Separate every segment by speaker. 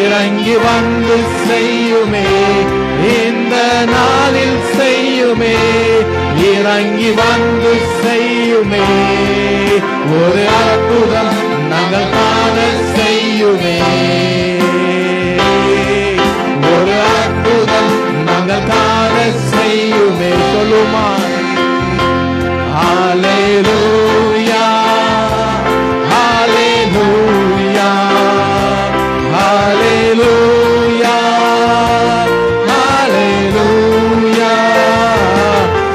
Speaker 1: இறங்கி வந்து செய்யுமே, இந்த நாளில் செய்யுமே, இறங்கி வந்து செய்யுமே, ஒரு அற்புதம் நாங்கள் காண செய்யுமே, ஒரு அற்புதம் நாங்கள் காண செய்யுமே. சொல்லுமா ஹல்லேலூயா, ஹல்லேலூயா, ஹல்லேலூயா, ஹல்லேலூயா,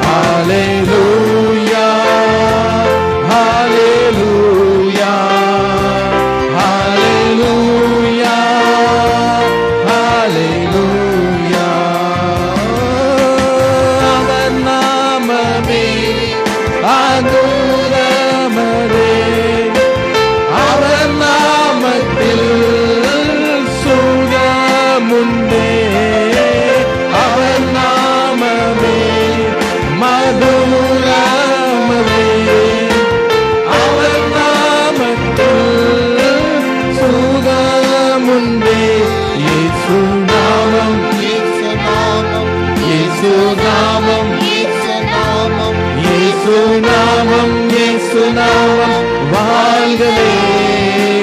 Speaker 1: ஹல்லேலூயா, ஹல்லேலூயா, ஹல்லேலூயா, ஹல்லேலூயா. அவர் நாமமே அற்புதமரே, அவர் நாமத்தில் சுகமுண்டே, அவர் நாமமே மதுரமரே, அவர் நாமத்தில் சுகமுண்டே. இயேசு நாமம், இயேசு நாமம், இயேசு நாமம், இயேசு நாமம், இயேசு நாமம், இயேசு நாமம் வாழ்கவே.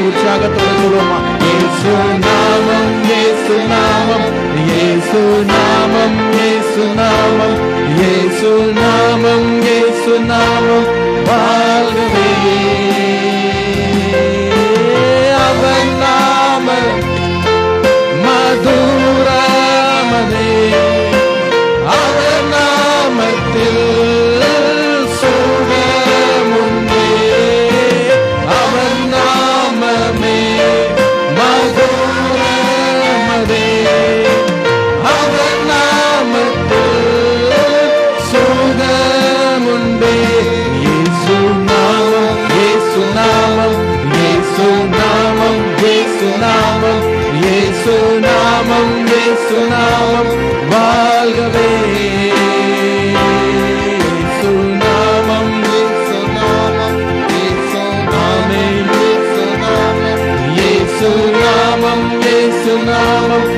Speaker 1: உற்சாகத்தோடு சொல்லுமா, இயேசு நாமம், இயேசு நாமம், இயேசு நாமம், இயேசு நாமம், இயேசு நாமம், இயேசு நாமம் வாழ்கவே. அவர் நாமம் மதுரமதே, அவர் நாமத்தில் சுகமுண்டே, அவர் நாமமே மதுரமதே, அவர் நாமத்தில் சுகமுண்டே. இயேசு நாமம், இயேசு நாமம், இயேசு நாமம், இயேசு நாமம், இயேசு நாமம், இயேசு நாமம் வாழ்கவே. இயேசு நாமம், இயேசு நாமம், இயேசு நாமம், இயேசு நாமம், இயேசு நாமம், இயேசு நாமம்